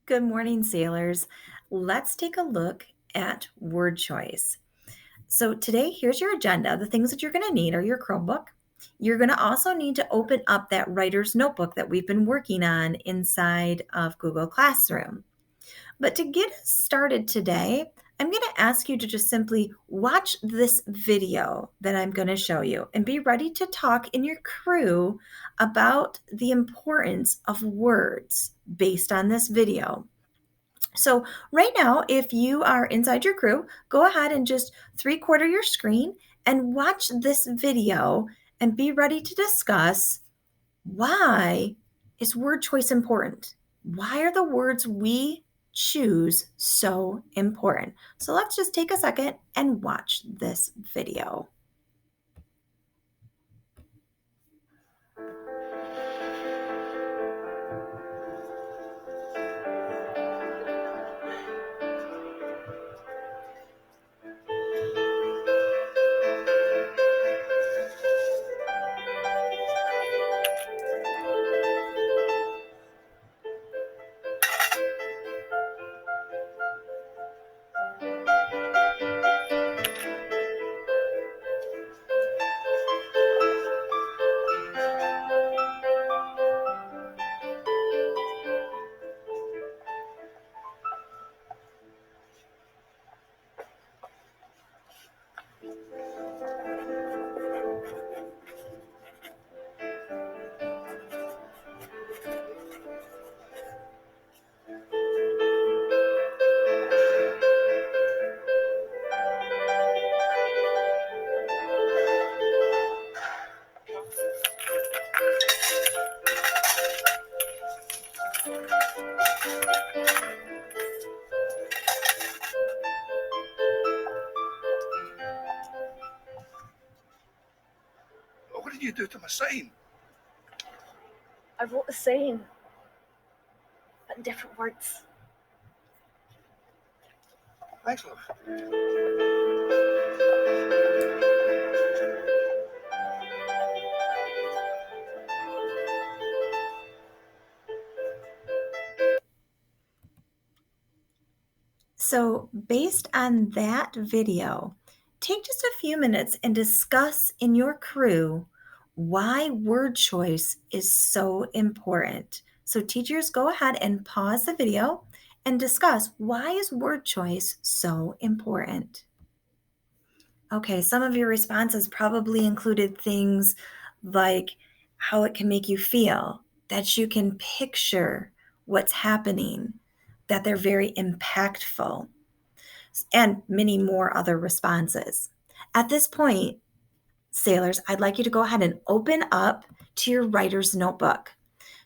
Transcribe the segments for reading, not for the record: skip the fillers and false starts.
Good morning, sailors. Let's take a look at word choice. So, today, here's your agenda. The things that you're going to need are your Chromebook. You're going to also need to open up that writer's notebook that we've been working on inside of Google Classroom. But to get us started today, I'm going to ask you to just simply watch this video that I'm going to show you and be ready to talk in your crew about the importance of words based on this video. So, right now, if you are inside your crew, go ahead and just three-quarter your screen and watch this video and be ready to discuss why is word choice important? Why are the words we choose so important? So, let's just take a second and watch this video. What did you do to my sign? I wrote the saying, but in different words. Thanks, love. So, based on that video, take just a few minutes and discuss in your crew why word choice is so important. So, teachers, go ahead and pause the video and discuss why is word choice so important. Okay, some of your responses probably included things like how it can make you feel, that you can picture what's happening, that they're very impactful, and many more other responses. At this point, sailors, I'd like you to go ahead and open up to your writer's notebook.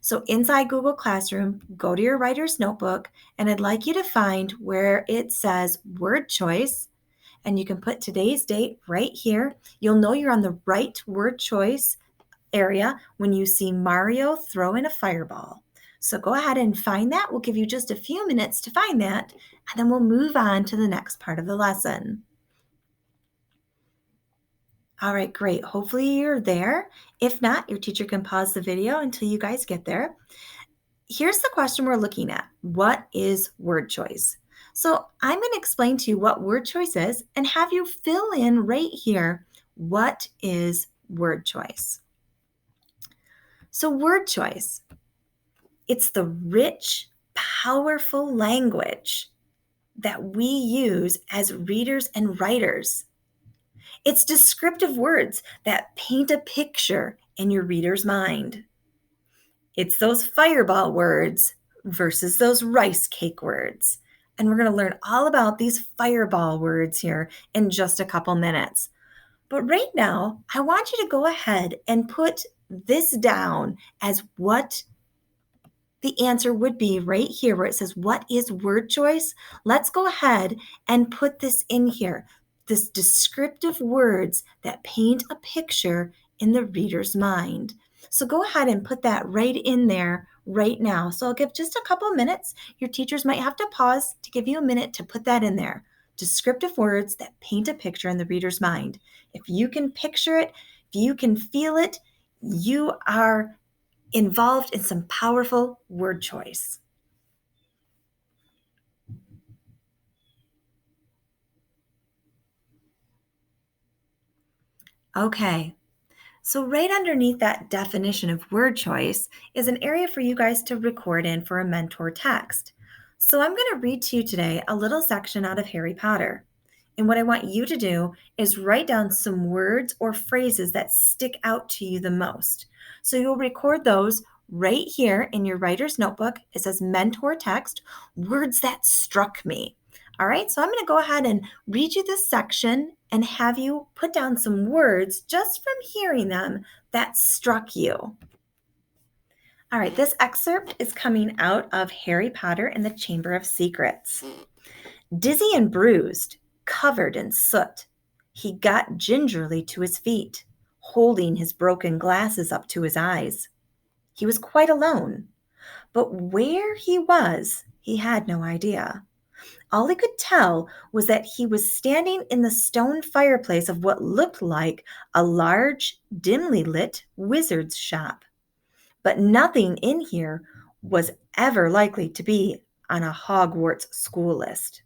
So inside Google Classroom, go to your writer's notebook, and I'd like you to find where it says word choice, and you can put today's date right here. You'll know you're on the right word choice area when you see Mario throw in a fireball. So go ahead and find that. We'll give you just a few minutes to find that, and then we'll move on to the next part of the lesson. All right, great. Hopefully you're there. If not, your teacher can pause the video until you guys get there. Here's the question we're looking at. What is word choice? So I'm going to explain to you what word choice is and have you fill in right here, what is word choice? So word choice, it's the rich, powerful language that we use as readers and writers. It's descriptive words that paint a picture in your reader's mind. It's those fireball words versus those rice cake words. And we're going to learn all about these fireball words here in just a couple minutes. But right now, I want you to go ahead and put this down as what the answer would be right here where it says, what is word choice? Let's go ahead and put this in here. This descriptive words that paint a picture in the reader's mind. So go ahead and put that right in there right now. So I'll give just a couple minutes. Your teachers might have to pause to give you a minute to put that in there. Descriptive words that paint a picture in the reader's mind. If you can picture it, if you can feel it, you are involved in some powerful word choice. Okay. So, right underneath that definition of word choice is an area for you guys to record in for a mentor text. So, I'm going to read to you today a little section out of Harry Potter. And what I want you to do is write down some words or phrases that stick out to you the most. So, you'll record those right here in your writer's notebook. It says mentor text, words that struck me. All right, so I'm going to go ahead and read you this section and have you put down some words just from hearing them that struck you. All right, this excerpt is coming out of Harry Potter and the Chamber of Secrets. Dizzy and bruised, covered in soot, he got gingerly to his feet, holding his broken glasses up to his eyes. He was quite alone, but where he was, he had no idea. All he could tell was that he was standing in the stone fireplace of what looked like a large, dimly lit wizard's shop. But nothing in here was ever likely to be on a Hogwarts school list.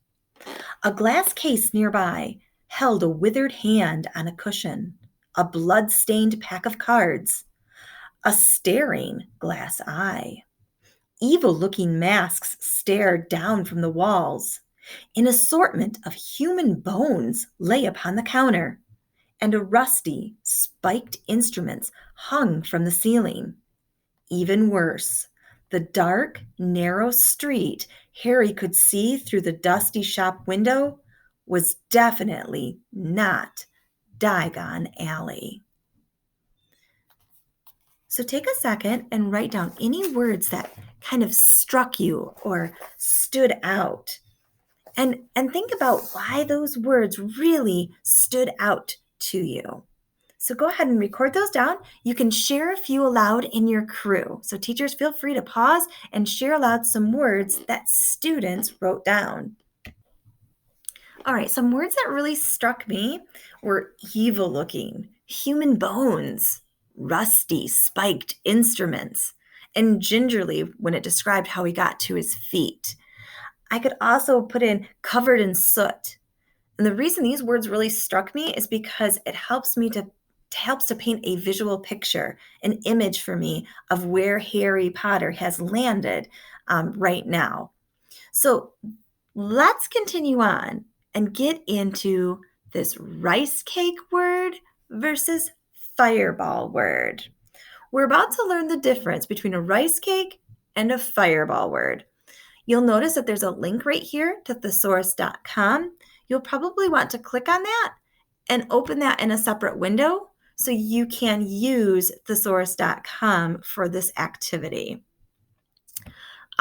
A glass case nearby held a withered hand on a cushion, a blood-stained pack of cards, a staring glass eye. Evil-looking masks stared down from the walls. An assortment of human bones lay upon the counter, and a rusty, spiked instruments hung from the ceiling. Even worse, the dark, narrow street Harry could see through the dusty shop window was definitely not Diagon Alley. So take a second and write down any words that kind of struck you or stood out. And think about why those words really stood out to you. So go ahead and record those down. You can share a few aloud in your crew. So teachers, feel free to pause and share aloud some words that students wrote down. All right, some words that really struck me were evil looking, human bones, rusty, spiked instruments, and gingerly when it described how he got to his feet. I could also put in covered in soot. And the reason these words really struck me is because it helps to paint a visual picture, an image for me of where Harry Potter has landed right now. So let's continue on and get into this rice cake word versus fireball word. We're about to learn the difference between a rice cake and a fireball word. You'll notice that there's a link right here to thesaurus.com. You'll probably want to click on that and open that in a separate window so you can use thesaurus.com for this activity.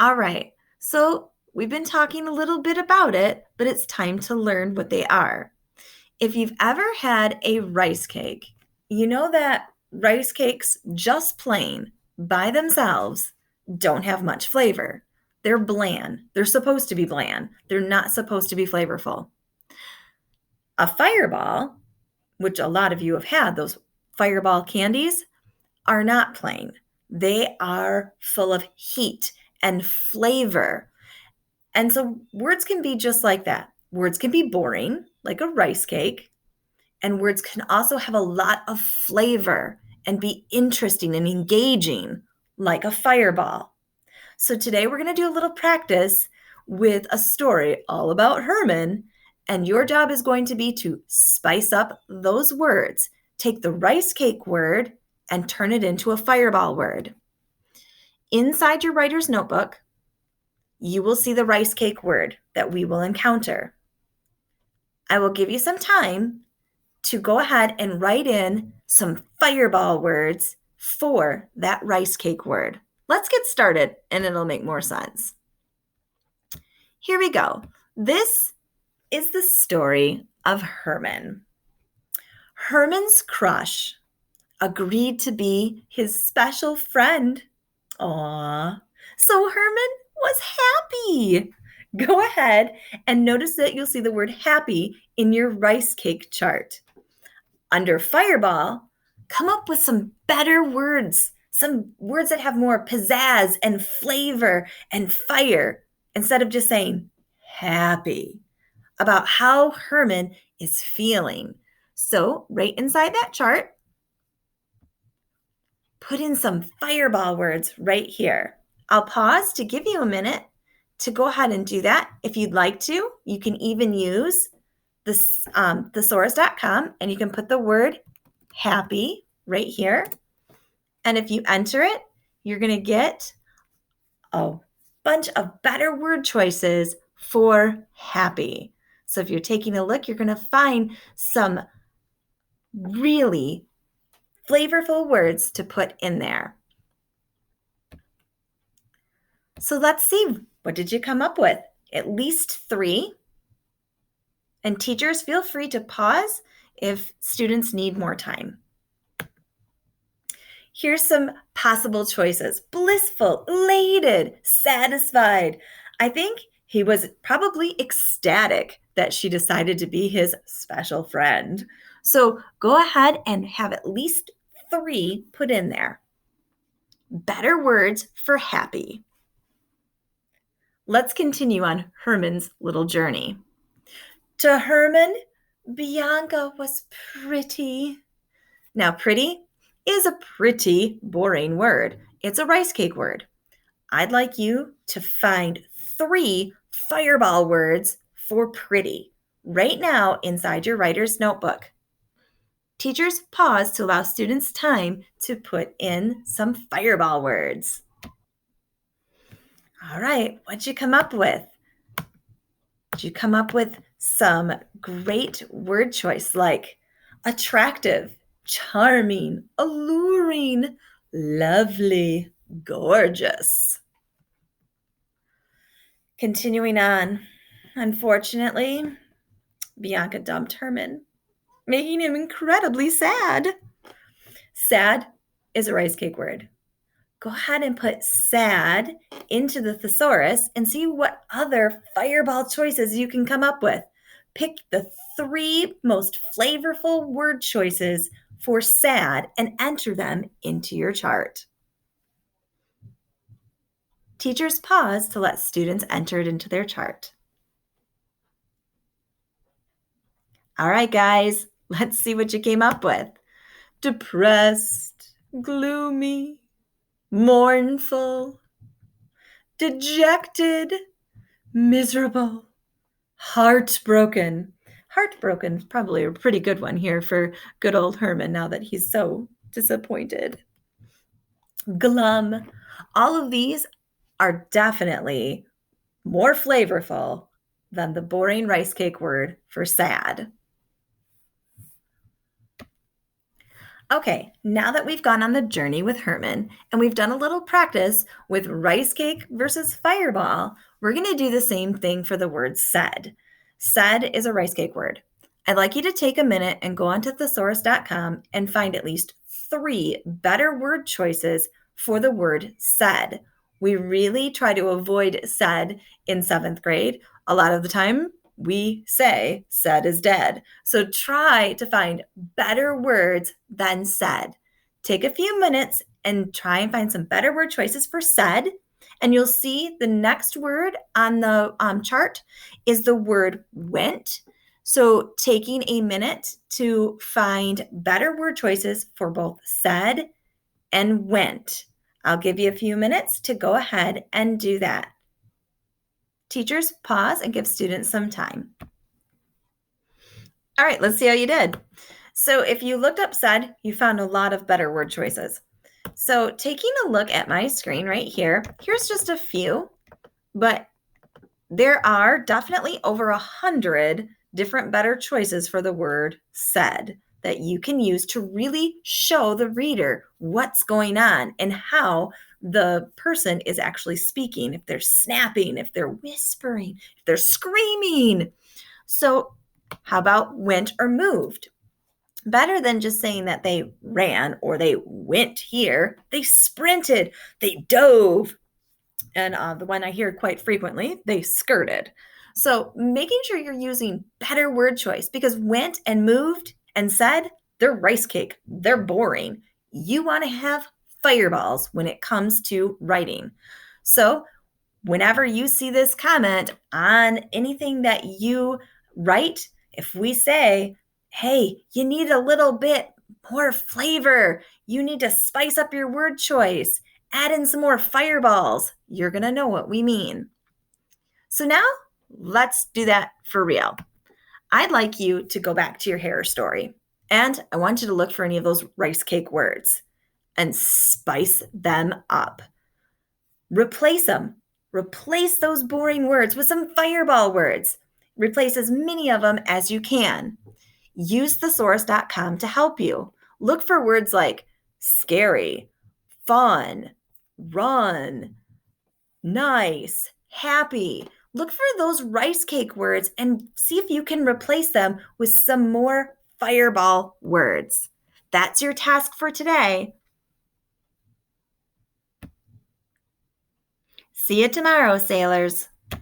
All right, so we've been talking a little bit about it, but it's time to learn what they are. If you've ever had a rice cake, you know that rice cakes just plain by themselves don't have much flavor. They're bland. They're supposed to be bland. They're not supposed to be flavorful. A fireball, which a lot of you have had, those fireball candies, are not plain. They are full of heat and flavor. And so words can be just like that. Words can be boring, like a rice cake, and words can also have a lot of flavor and be interesting and engaging, like a fireball. So today we're going to do a little practice with a story all about Herman, and your job is going to be to spice up those words. Take the rice cake word and turn it into a fireball word. Inside your writer's notebook, you will see the rice cake word that we will encounter. I will give you some time to go ahead and write in some fireball words for that rice cake word. Let's get started and it'll make more sense. Here we go. This is the story of Herman. Herman's crush agreed to be his special friend. Aww. So Herman was happy. Go ahead and notice that you'll see the word happy in your rice cake chart. Under fireball, come up with some better words, some words that have more pizzazz and flavor and fire, instead of just saying happy, about how Herman is feeling. So right inside that chart, put in some fireball words right here. I'll pause to give you a minute to go ahead and do that. If you'd like to, you can even use this thesaurus.com and you can put the word happy right here. And if you enter it, you're going to get a bunch of better word choices for happy. So if you're taking a look, you're going to find some really flavorful words to put in there. So let's see, what did you come up with? At least 3. And teachers, feel free to pause if students need more time. Here's some possible choices: blissful, elated, satisfied. I think he was probably ecstatic that she decided to be his special friend. So go ahead and have at least 3 put in there. Better words for happy. Let's continue on Herman's little journey. To Herman, Bianca was pretty. Now, pretty is a pretty boring word. It's a rice cake word. I'd like you to find 3 fireball words for pretty right now inside your writer's notebook. Teachers pause to allow students time to put in some fireball words. All right, what'd you come up with? Did you come up with some great word choice like attractive, charming, alluring, lovely, gorgeous? Continuing on, unfortunately, Bianca dumped Herman, making him incredibly sad. Sad is a rice cake word. Go ahead and put sad into the thesaurus and see what other fireball choices you can come up with. Pick the 3 most flavorful word choices for sad and enter them into your chart. Teachers pause to let students enter it into their chart. All right, guys, let's see what you came up with. Depressed, gloomy, mournful, dejected, miserable, heartbroken. Heartbroken is probably a pretty good one here for good old Herman now that he's so disappointed. Glum. All of these are definitely more flavorful than the boring rice cake word for sad. Okay, now that we've gone on the journey with Herman and we've done a little practice with rice cake versus fireball, we're going to do the same thing for the word said. Said is a rice cake word. I'd like you to take a minute and go onto thesaurus.com and find at least 3 better word choices for the word said. We really try to avoid said in 7th grade. A lot of the time, we say said is dead. So try to find better words than said. Take a few minutes and try and find some better word choices for said. And you'll see the next word on the chart is the word went. So taking a minute to find better word choices for both said and went. I'll give you a few minutes to go ahead and do that. Teachers, pause and give students some time. All right, let's see how you did. So if you looked up said, you found a lot of better word choices. So taking a look at my screen right here, here's just a few, but there are definitely over 100 different better choices for the word said that you can use to really show the reader what's going on and how the person is actually speaking, if they're snapping, if they're whispering, if they're screaming. So how about went or moved? Better than just saying that they ran or they went here, they sprinted, they dove. And the one I hear quite frequently, they skirted. So making sure you're using better word choice, because went and moved and said, they're rice cake. They're boring. You want to have fireballs when it comes to writing. So whenever you see this comment on anything that you write, if we say Hey, you need a little bit more flavor. You need to spice up your word choice. Add in some more fireballs. You're going to know what we mean. So now let's do that for real. I'd like you to go back to your hair story, and I want you to look for any of those rice cake words and spice them up. Replace them. Replace those boring words with some fireball words. Replace as many of them as you can. Use thesaurus.com to help you. Look for words like scary, fun, run, nice, happy. Look for those rice cake words and see if you can replace them with some more fireball words. That's your task for today. See you tomorrow, sailors.